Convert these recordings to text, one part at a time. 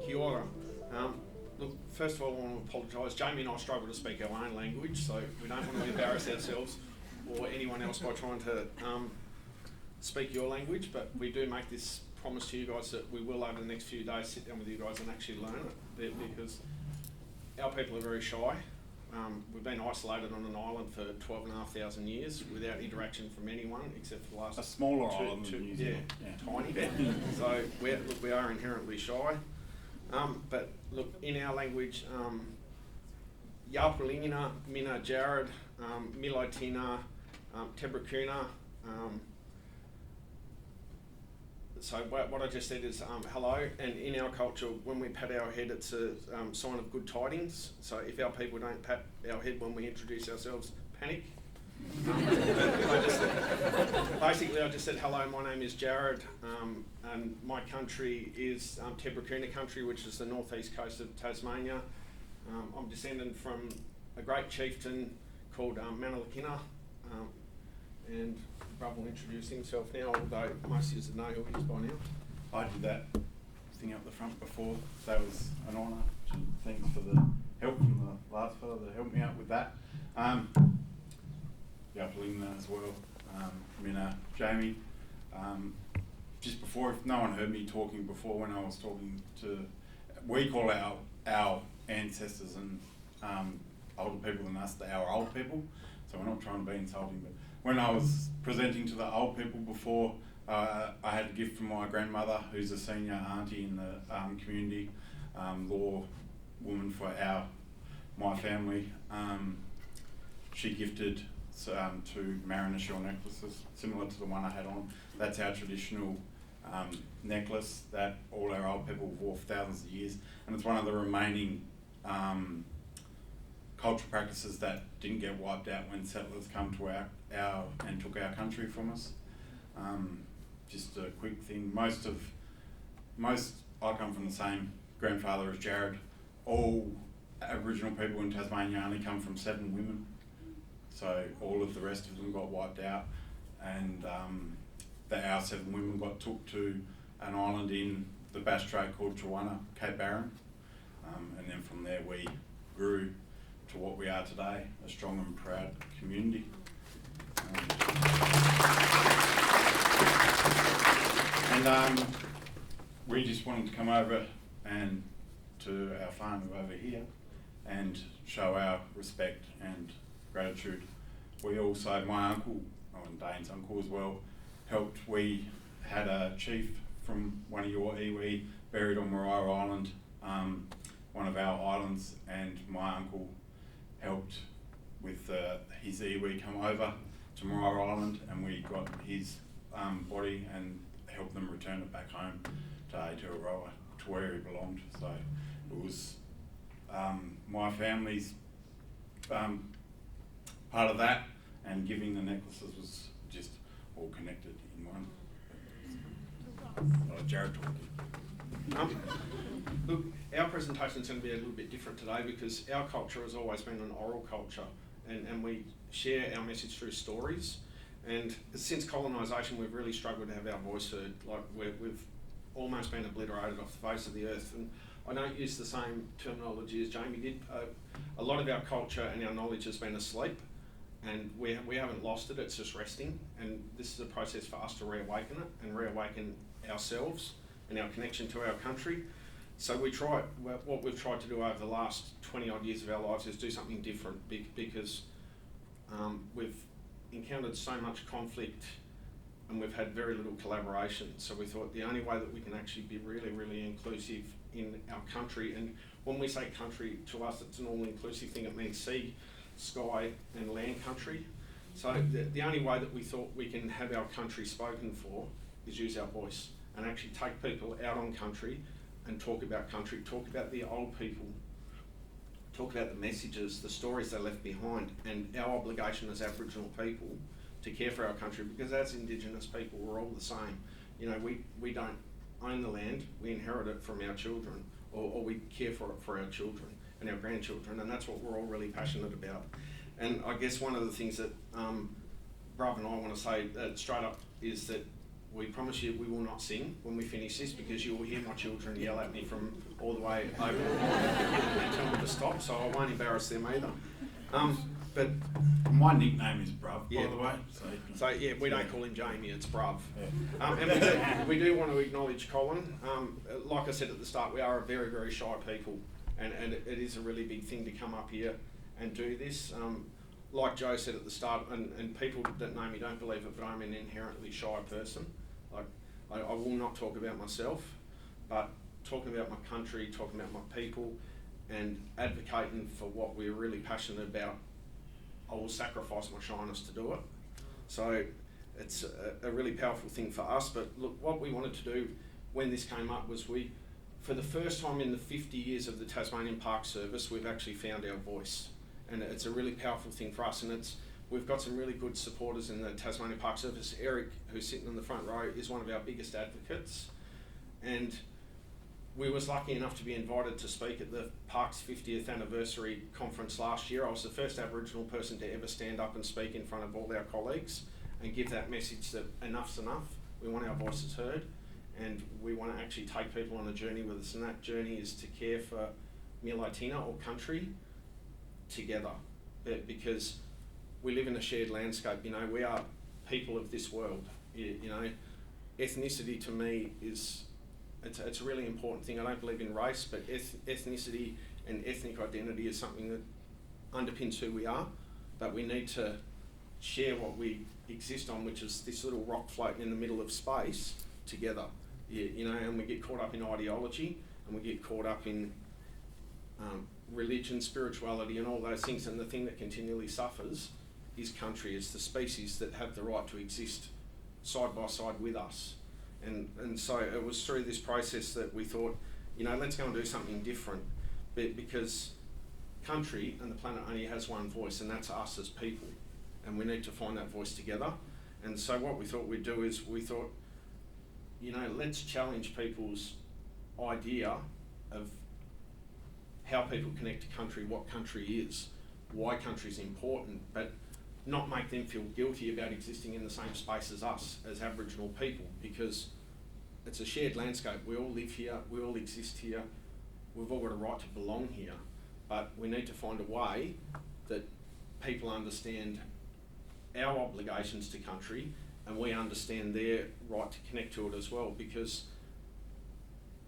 Kia ora. Look, first of all, I want to apologise. Jamie and I struggle to speak our own language, so we don't want to embarrass ourselves or anyone else by trying to speak your language, but we do make this promise to you guys that we will, over the next few days, sit down with you guys and actually learn it, because our people are very shy. We've been isolated on an island for 12,500 years without interaction from anyone except for the last... A smaller island than New Zealand. Yeah, tiny bit. So we are inherently shy. But look, in our language, Yapulingina, Mina Jarrod, Milaitina, Tebrakuna. So what I just said is hello, and in our culture, when we pat our head, it's a sign of good tidings. So if our people don't pat our head when we introduce ourselves, panic. Basically, I just said hello, my name is Jarrod, and my country is Tebrakuna country, which is the northeast coast of Tasmania. I'm descended from a great chieftain called Manalakina, and Rob will introduce himself now, although most of you know who he is by now. I did that thing up the front before. That was an honour. Thanks for the help from the last fellow that helped me out with that. Yapalina as well. Mina, Jamie. Just before, if no one heard me talking before, when I was talking to, we call our ancestors and older people than us our old people. So we're not trying to be insulting, but when I was presenting to the old people before, I had a gift from my grandmother, who's a senior auntie in the community, law woman for my family. She gifted two mariner shell necklaces, similar to the one I had on. That's our traditional necklace that all our old people wore for thousands of years, and it's one of the remaining cultural practices that didn't get wiped out when settlers come to our and took our country from us. Just a quick thing, I come from the same grandfather as Jarrod. All Aboriginal people in Tasmania only come from 7 women, so all of the rest of them got wiped out, and our 7 women got took to an island in the Bass Strait called Chawana, Cape Barren, and then from there we grew to what we are today, a strong and proud community. And we just wanted to come over and to our farm over here and show our respect and gratitude. We also, my uncle, and Dane's uncle as well, helped. We had a chief from one of your iwi buried on Maria Island, one of our islands, and my uncle helped with his iwi come over to Maria Island, and we got his body and helped them return it back home to Aotearoa, to where he belonged. So it was my family's part of that, and giving the necklaces was just all connected in one. Jarrod talking. Look, our presentation is going to be a little bit different today because our culture has always been an oral culture, and we share our message through stories. And since colonisation, we've really struggled to have our voice heard. Like we've almost been obliterated off the face of the earth. And I don't use the same terminology as Jamie did. A lot of our culture and our knowledge has been asleep, and we haven't lost it. It's just resting. And this is a process for us to reawaken it and reawaken ourselves and our connection to our country. So what we've tried to do over the last 20 odd years of our lives is do something different because we've encountered so much conflict and we've had very little collaboration. So we thought the only way that we can actually be really, really inclusive in our country, and when we say country, to us it's an all-inclusive thing. It means sea, sky and land country. So the only way that we thought we can have our country spoken for is use our voice and actually take people out on country and talk about country, talk about the old people, talk about the messages, the stories they left behind, and our obligation as Aboriginal people to care for our country, because as Indigenous people we're all the same. You know, we don't own the land, we inherit it from our children, or we care for it for our children and our grandchildren, and that's what we're all really passionate about. And I guess one of the things that Rob and I want to say straight up is that we promise you we will not sing when we finish this, because you will hear my children yell at me from all the way over and tell me to stop, so I won't embarrass them either. But My nickname is Bruv, Yeah. by the way. so yeah, we don't call him Jamie, it's Bruv. Yeah. And we do want to acknowledge Colin. Like I said at the start, we are a very, very shy people, and it is a really big thing to come up here and do this. Like Joe said at the start, and people that know me don't believe it, but I'm an inherently shy person. Like, I will not talk about myself, but talking about my country, talking about my people, and advocating for what we're really passionate about, I will sacrifice my shyness to do it. So it's a really powerful thing for us. But look, what we wanted to do when this came up was for the first time in the 50 years of the Tasmanian Park Service, we've actually found our voice. And it's a really powerful thing for us. And we've got some really good supporters in the Tasmanian Park Service. Eric, who's sitting in the front row, is one of our biggest advocates. And we was lucky enough to be invited to speak at the Park's 50th anniversary conference last year. I was the first Aboriginal person to ever stand up and speak in front of all our colleagues and give that message that enough's enough. We want our voices heard, and we want to actually take people on a journey with us, and that journey is to care for Milatina or country together, because we live in a shared landscape. You know, we are people of this world. You know, ethnicity to me is it's a really important thing. I don't believe in race, but ethnicity and ethnic identity is something that underpins who we are. But we need to share what we exist on, which is this little rock floating in the middle of space together. You know, and we get caught up in ideology, and we get caught up in religion, spirituality, and all those things. And the thing that continually suffers is country. It's the species that have the right to exist side by side with us. And so it was through this process that we thought, you know, let's go and do something different, because country and the planet only has one voice, and that's us as people, and we need to find that voice together. And so what we thought we'd do is we thought, you know, let's challenge people's idea of how people connect to country, what country is, why country is important, but not make them feel guilty about existing in the same space as us, as Aboriginal people, because it's a shared landscape. We all live here, we all exist here, we've all got a right to belong here, but we need to find a way that people understand our obligations to country, and we understand their right to connect to it as well, because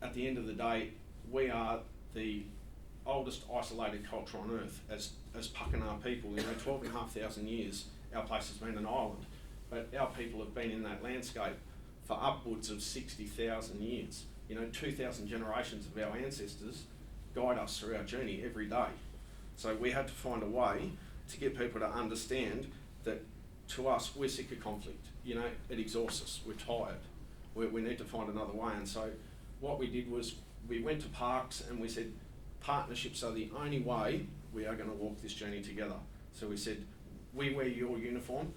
at the end of the day, we are the oldest isolated culture on earth as Puckanar people. You know, 12,500 years our place has been an island, but our people have been in that landscape for upwards of 60,000 years. You know, 2,000 generations of our ancestors guide us through our journey every day. So we had to find a way to get people to understand that, to us, we're sick of conflict. You know, it exhausts us, we're tired, we need to find another way. And so what we did was we went to parks and we said, partnerships are the only way we are going to walk this journey together. So we said, we wear your uniform,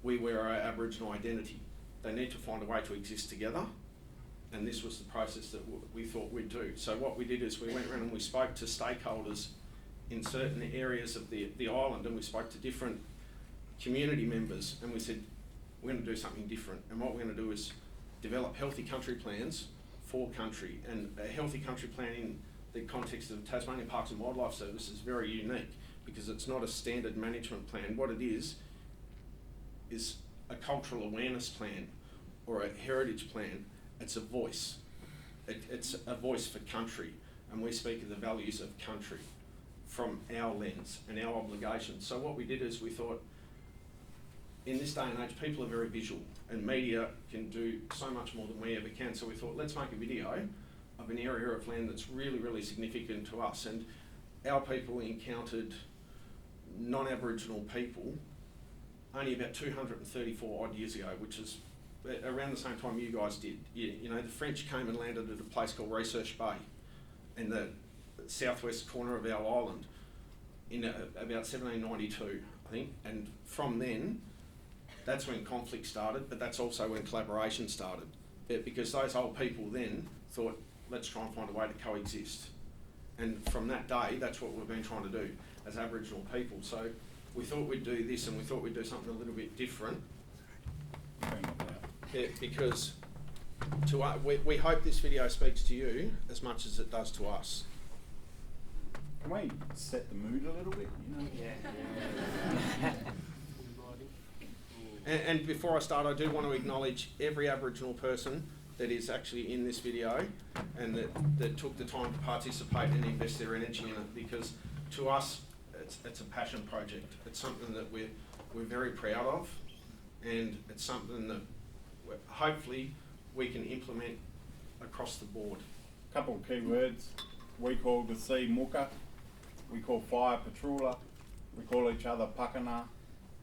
we wear our Aboriginal identity. They need to find a way to exist together, and this was the process that we thought we'd do. So what we did is we went around and we spoke to stakeholders in certain areas of the island, and we spoke to different community members, and we said, we're going to do something different, and what we're going to do is develop healthy country plans for country. And a healthy country plan in the context of Tasmanian Parks and Wildlife Service is very unique, because it's not a standard management plan. What it is a cultural awareness plan or a heritage plan. It's a voice. It's a voice for country, and we speak of the values of country from our lens and our obligations. So what we did is we thought, in this day and age, people are very visual, and media can do so much more than we ever can. So we thought, let's make a video of an area of land that's really, really significant to us. And our people encountered non-Aboriginal people only about 234 odd years ago, which is around the same time you guys did. You know, the French came and landed at a place called Research Bay in the southwest corner of our island in about 1792, I think. And from then, that's when conflict started, but that's also when collaboration started. Because those old people then thought, let's try and find a way to coexist. And from that day, that's what we've been trying to do as Aboriginal people. So we thought we'd do this, and we thought we'd do something a little bit different. because we hope this video speaks to you as much as it does to us. Can we set the mood a little bit? You know? Yeah. And before I start, I do want to acknowledge every Aboriginal person that is actually in this video and that took the time to participate and invest their energy in it, because to us it's a passion project. It's something that we're very proud of, and it's something that hopefully we can implement across the board. A couple of key words. We call the sea muka, we call fire patroller, we call each other pakana,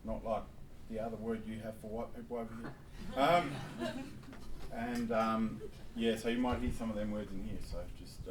not like the other word you have for white people over here. Yeah, so you might hear some of them words in here, so just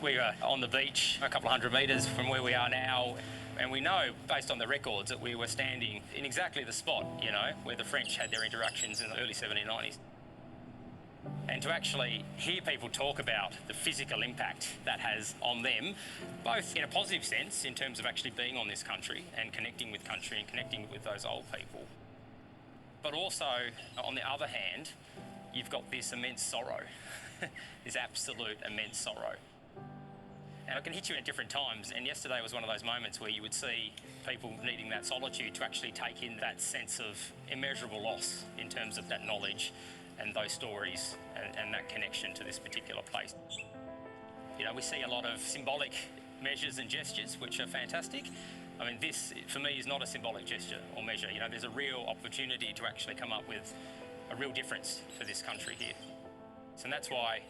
We were on the beach a couple of 100 metres from where we are now, and we know, based on the records, that we were standing in exactly the spot, you know, where the French had their interactions in the early 1790s. And to actually hear people talk about the physical impact that has on them, both in a positive sense, in terms of actually being on this country and connecting with country and connecting with those old people, but also, on the other hand, you've got this immense sorrow, this absolute immense sorrow. And it can hit you at different times, and yesterday was one of those moments where you would see people needing that solitude to actually take in that sense of immeasurable loss in terms of that knowledge and those stories and that connection to this particular place. You know, we see a lot of symbolic measures and gestures, which are fantastic. I mean, this, for me, is not a symbolic gesture or measure. You know, there's a real opportunity to actually come up with a real difference for this country here. And that's why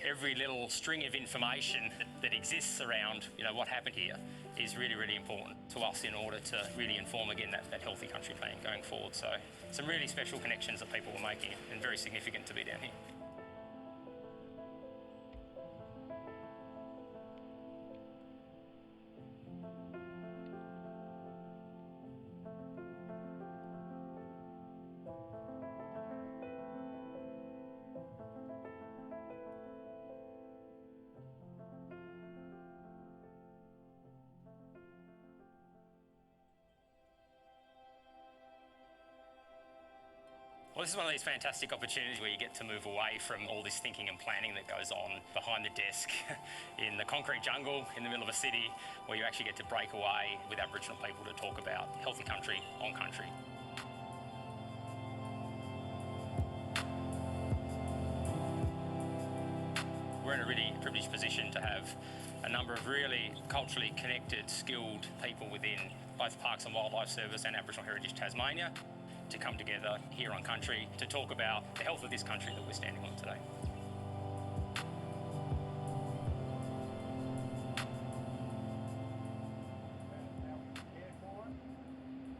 every little string of information that exists around, you know, what happened here is really, really important to us in order to really inform, again, that healthy country plan going forward. So some really special connections that people were making, and very significant to be down here. Well, this is one of these fantastic opportunities where you get to move away from all this thinking and planning that goes on behind the desk in the concrete jungle in the middle of a city, where you actually get to break away with Aboriginal people to talk about healthy country on country. We're in a really privileged position to have a number of really culturally connected, skilled people within both Parks and Wildlife Service and Aboriginal Heritage Tasmania to come together here on country to talk about the health of this country that we're standing on today. how we care for it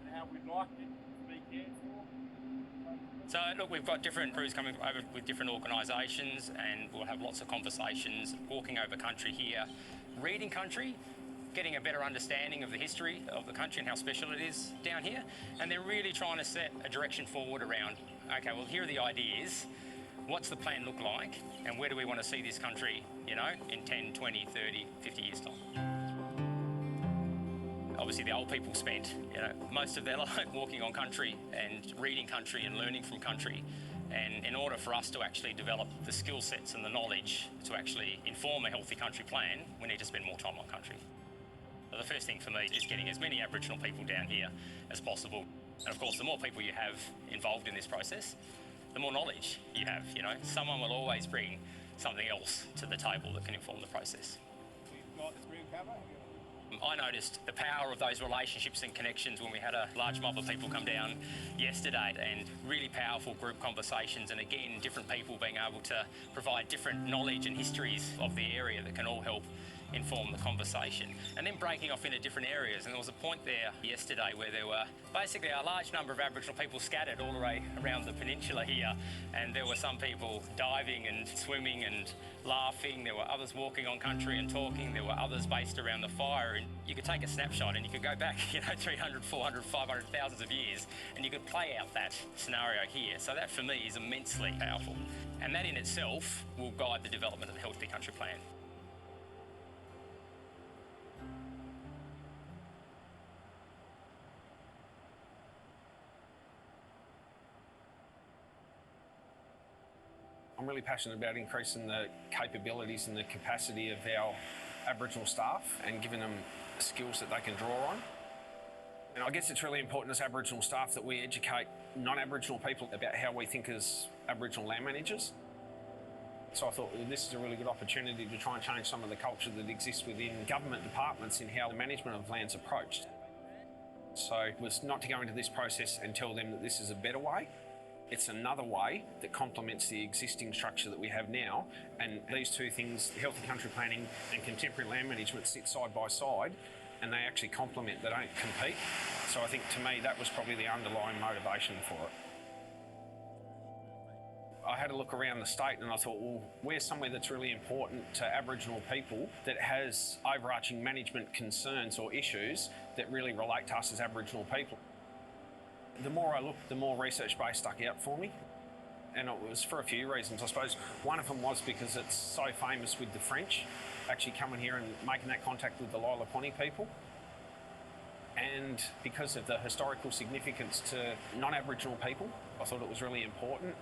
and how we'd like it to be cared for. So look, we've got different crews coming over with different organisations, and we'll have lots of conversations, walking over country here, reading country, getting a better understanding of the history of the country and how special it is down here, and then really trying to set a direction forward around, okay, well, here are the ideas, what's the plan look like, and where do we want to see this country, you know, in 10, 20, 30, 50 years' time. Obviously, the old people spent, you know, most of their life walking on country and reading country and learning from country. And in order for us to actually develop the skill sets and the knowledge to actually inform a healthy country plan, we need to spend more time on country. The first thing for me is getting as many Aboriginal people down here as possible. And of course, the more people you have involved in this process, the more knowledge you have, you know. Someone will always bring something else to the table that can inform the process. We've got the screen cover. I noticed the power of those relationships and connections when we had a large mob of people come down yesterday, and really powerful group conversations, and again, different people being able to provide different knowledge and histories of the area that can all help inform the conversation, and then breaking off into different areas. And there was a point there yesterday where there were basically a large number of Aboriginal people scattered all the way around the peninsula here, and there were some people diving and swimming and laughing. There were others walking on country and talking. There were others based around the fire, and you could take a snapshot and you could go back 300, 400, 500, thousands of years, and you could play out that scenario here. So that for me is immensely powerful, and that in itself will guide the development of the Healthy Country Plan. I'm really passionate about increasing the capabilities and the capacity of our Aboriginal staff and giving them skills that they can draw on. And I guess it's really important as Aboriginal staff that we educate non-Aboriginal people about how we think as Aboriginal land managers. So I thought this is a really good opportunity to try and change some of the culture that exists within government departments in how the management of land's approached. So it was not to go into this process and tell them that this is a better way. It's another way that complements the existing structure that we have now, and these two things, healthy country planning and contemporary land management, sit side by side, and they actually complement, they don't compete. So I think to me that was probably the underlying motivation for it. I had a look around the state and I thought, well, where's somewhere that's really important to Aboriginal people that has overarching management concerns or issues that really relate to us as Aboriginal people? The more I looked, the more research base stuck out for me. And it was for a few reasons. I suppose one of them was because it's so famous with the French actually coming here and making that contact with the Lila-Poni people. And because of the historical significance to non-Aboriginal people, I thought it was really important.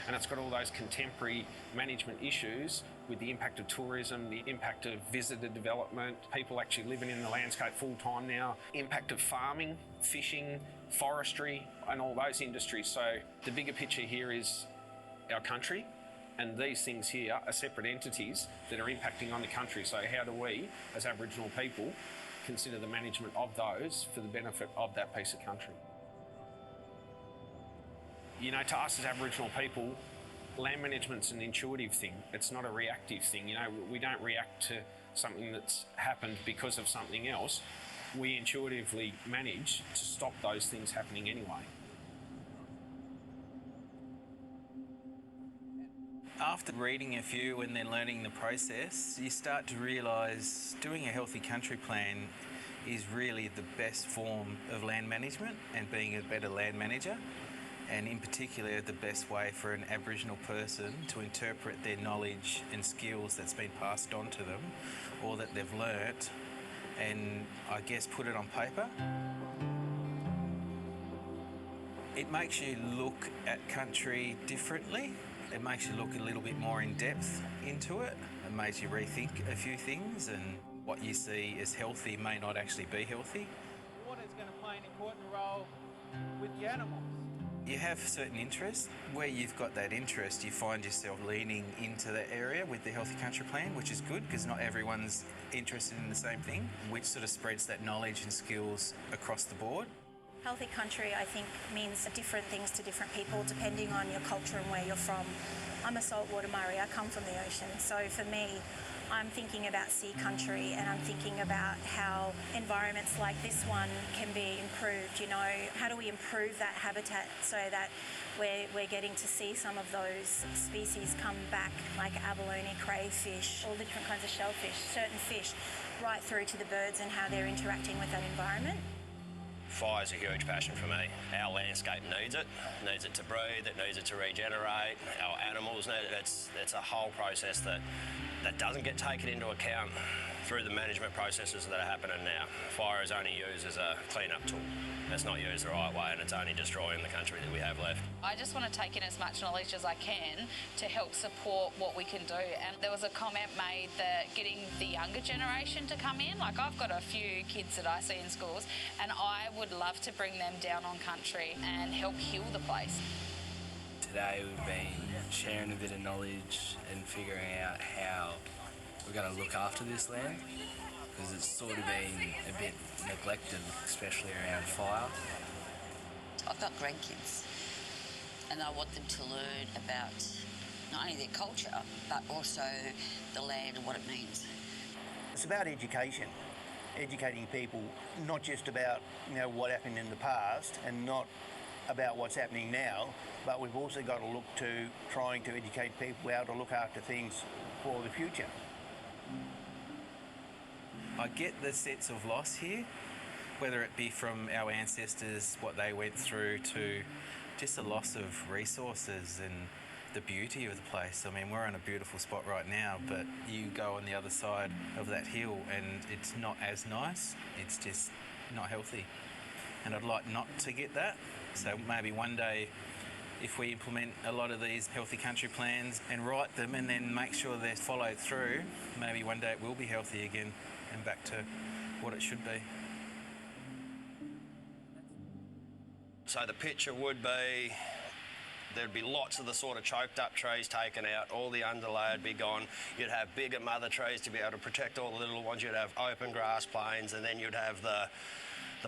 And it's got all those contemporary management issues with the impact of tourism, the impact of visitor development, people actually living in the landscape full time now, impact of farming, fishing, forestry, and all those industries. So the bigger picture here is our country, and these things here are separate entities that are impacting on the country. So how do we, as Aboriginal people, consider the management of those for the benefit of that piece of country? You know, to us as Aboriginal people, land management's an intuitive thing. It's not a reactive thing. You know, we don't react to something that's happened because of something else. We intuitively manage to stop those things happening anyway. After reading a few and then learning the process, you start to realise doing a healthy country plan is really the best form of land management and being a better land manager, and in particular the best way for an Aboriginal person to interpret their knowledge and skills that's been passed on to them or that they've learnt and I guess put it on paper. It makes you look at country differently. It makes you look a little bit more in depth into it. It makes you rethink a few things, and what you see as healthy may not actually be healthy. Water is going to play an important role with the animals. You have certain interests. Where you've got that interest, you find yourself leaning into that area with the Healthy Country Plan, which is good because not everyone's interested in the same thing, which sort of spreads that knowledge and skills across the board. Healthy country, I think, means different things to different people depending on your culture and where you're from. I'm a saltwater Murray, I come from the ocean, so for me, I'm thinking about sea country and I'm thinking about how environments like this one can be improved. You know, how do we improve that habitat so that we're getting to see some of those species come back, like abalone, crayfish, all the different kinds of shellfish, certain fish, right through to the birds and how they're interacting with that environment. Fire's a huge passion for me. Our landscape needs it to breathe, it needs it to regenerate, our animals need it. It's a whole process that doesn't get taken into account through the management processes that are happening now. Fire is only used as a clean-up tool. It's not used the right way and it's only destroying the country that we have left. I just want to take in as much knowledge as I can to help support what we can do. And there was a comment made that getting the younger generation to come in, like I've got a few kids that I see in schools and I would love to bring them down on country and help heal the place. Today we've been sharing a bit of knowledge and figuring out how we're going to look after this land, because it's sort of been a bit neglected, especially around fire. I've got grandkids and I want them to learn about not only their culture but also the land and what it means. It's about education, educating people not just about what happened in the past and not about what's happening now, but we've also got to look to trying to educate people how to look after things for the future. I get the sense of loss here, whether it be from our ancestors, what they went through, to just a loss of resources and the beauty of the place. I mean, we're in a beautiful spot right now, but you go on the other side of that hill and it's not as nice. It's just not healthy. And I'd like not to get that. So maybe one day, if we implement a lot of these healthy country plans and write them and then make sure they're followed through, maybe one day it will be healthy again and back to what it should be. So the picture would be, there'd be lots of the sort of choked up trees taken out, all the underlay would be gone. You'd have bigger mother trees to be able to protect all the little ones. You'd have open grass plains, and then you'd have the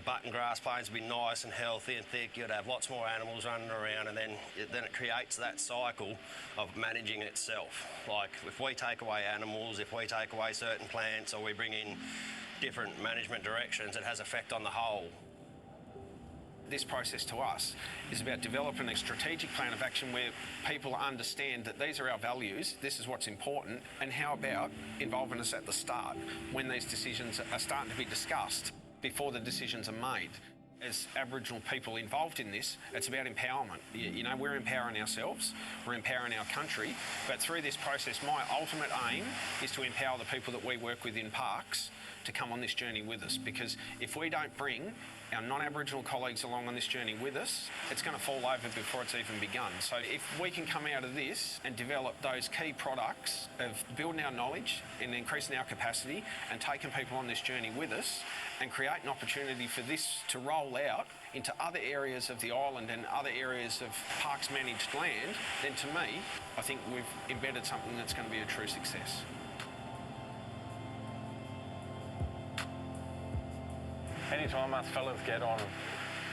button grass plains would be nice and healthy and thick. You'd have lots more animals running around, and then it creates that cycle of managing itself. Like if we take away animals, if we take away certain plants, or we bring in different management directions, it has effect on the whole. This process to us is about developing a strategic plan of action where people understand that these are our values, this is what's important, and how about involving us at the start when these decisions are starting to be discussed before the decisions are made. As Aboriginal people involved in this, it's about empowerment. You know, we're empowering ourselves, we're empowering our country, but through this process, my ultimate aim is to empower the people that we work with in parks to come on this journey with us, because if we don't bring our non-Aboriginal colleagues along on this journey with us, it's going to fall over before it's even begun. So if we can come out of this and develop those key products of building our knowledge and increasing our capacity and taking people on this journey with us and create an opportunity for this to roll out into other areas of the island and other areas of parks managed land, then to me, I think we've embedded something that's going to be a true success. Anytime us fellas get on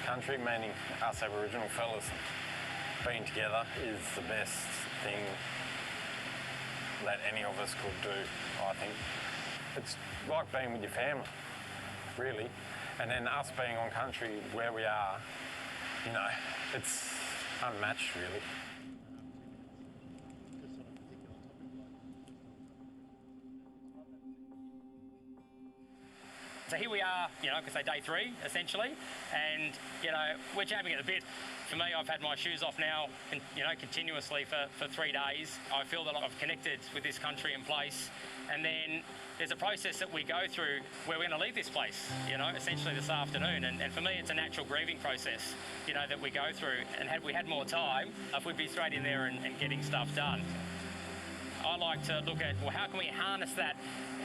country, meaning us Aboriginal fellas, being together is the best thing that any of us could do, I think. It's like being with your family, really. And then us being on country where we are, you know, it's unmatched, really. So here we are, you know, I could say day 3, essentially, and, you know, we're champing at the bit. For me, I've had my shoes off now, you know, continuously for 3 days. I feel that I've connected with this country and place, and then there's a process that we go through where we're going to leave this place, you know, essentially this afternoon, and for me, it's a natural grieving process, you know, that we go through, and had we had more time, we'd be straight in there and getting stuff done. I like to look at, well, how can we harness that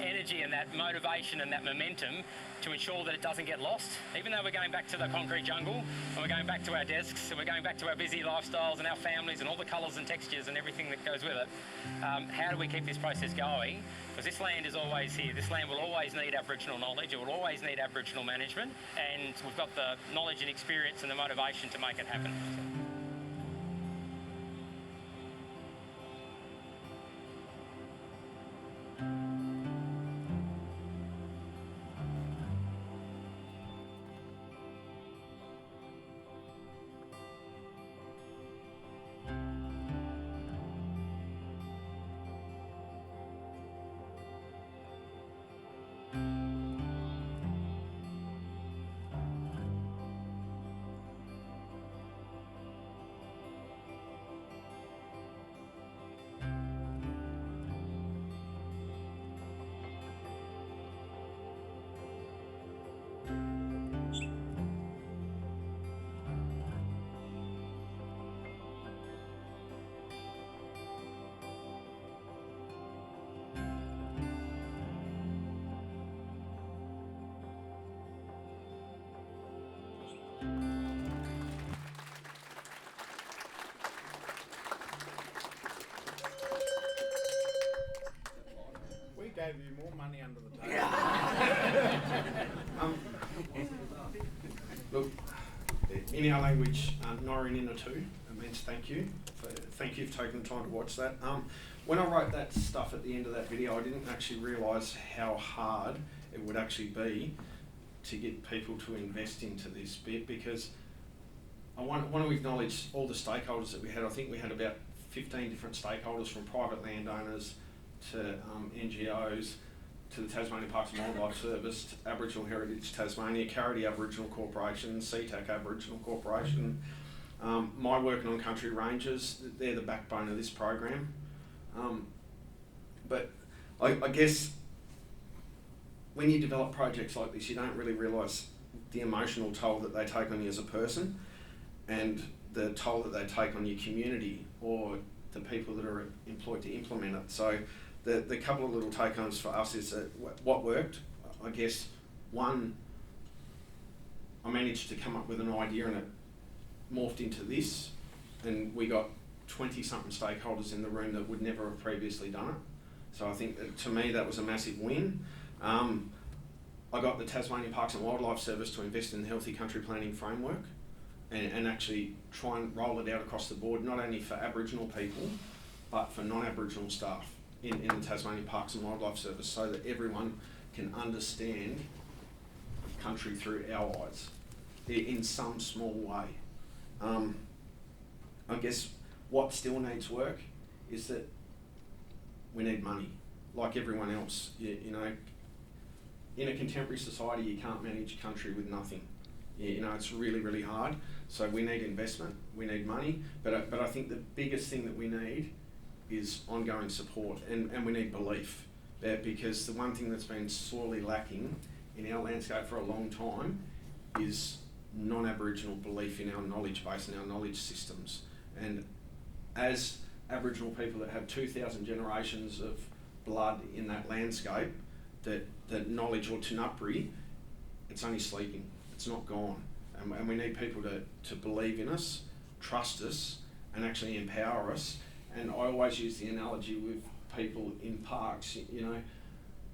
energy and that motivation and that momentum to ensure that it doesn't get lost? Even though we're going back to the concrete jungle, and we're going back to our desks, and we're going back to our busy lifestyles and our families and all the colours and textures and everything that goes with it, how do we keep this process going? Because this land is always here. This land will always need Aboriginal knowledge. It will always need Aboriginal management, and we've got the knowledge and experience and the motivation to make it happen. gave you more money under the table. Look, in our language, Nori Nina too, it means thank you. Thank you for taking the time to watch that. When I wrote that stuff at the end of that video, I didn't actually realise how hard it would actually be to get people to invest into this bit, because I want to acknowledge all the stakeholders that we had. I think we had about 15 different stakeholders, from private landowners to NGOs, to the Tasmanian Parks and Wildlife Service, to Aboriginal Heritage Tasmania, Carity Aboriginal Corporation, CTAC Aboriginal Corporation, my work on country rangers. They're the backbone of this program. But I guess when you develop projects like this, you don't really realise the emotional toll that they take on you as a person, and the toll that they take on your community or the people that are employed to implement it. So the couple of little take-homes for us is that what worked, I guess, one, I managed to come up with an idea and it morphed into this, and we got 20-something stakeholders in the room that would never have previously done it. So I think that, to me, that was a massive win. I got the Tasmanian Parks and Wildlife Service to invest in the Healthy Country Planning Framework and actually try and roll it out across the board, not only for Aboriginal people, but for non-Aboriginal staff in the Tasmanian Parks and Wildlife Service, so that everyone can understand country through our eyes in some small way. I guess what still needs work is that we need money, like everyone else. You know, in a contemporary society, you can't manage country with nothing. You know, it's really, really hard. So we need investment, we need money, but I think the biggest thing that we need is ongoing support, and we need belief. Because the one thing that's been sorely lacking in our landscape for a long time is non-Aboriginal belief in our knowledge base and our knowledge systems. And as Aboriginal people that have 2,000 generations of blood in that landscape, that knowledge, or Tunapri, it's only sleeping, it's not gone. And we need people to believe in us, trust us, and actually empower us. And I always use the analogy with people in parks. You know,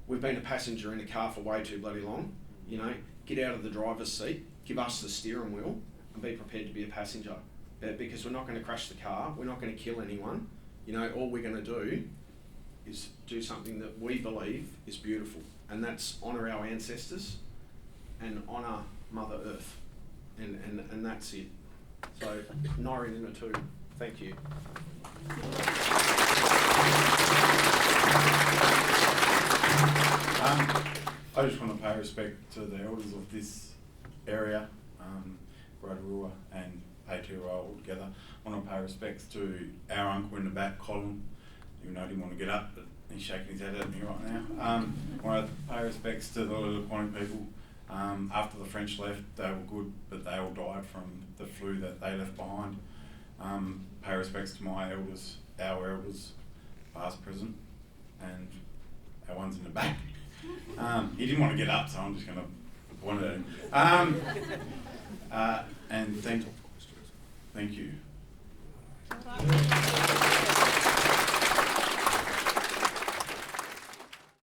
we've been a passenger in a car for way too bloody long. You know, get out of the driver's seat, give us the steering wheel, and be prepared to be a passenger. Because we're not going to crash the car, we're not going to kill anyone. You know, all we're going to do is do something that we believe is beautiful, and that's honour our ancestors and honour Mother Earth, and that's it. So, Nori Nina too. Thank you. I just want to pay respect to the elders of this area, Rotorua and Aotearoa all together. I want to pay respects to our uncle in the back, Colin, even though I didn't want to get up, but he's shaking his head at me right now. I want to pay respects to the Lilliputian people. After the French left, they were good, but they all died from the flu that they left behind. Pay respects to my elders, our elders, past, present, and our ones in the back. He didn't want to get up, so I'm just going to point it at him. And thank you.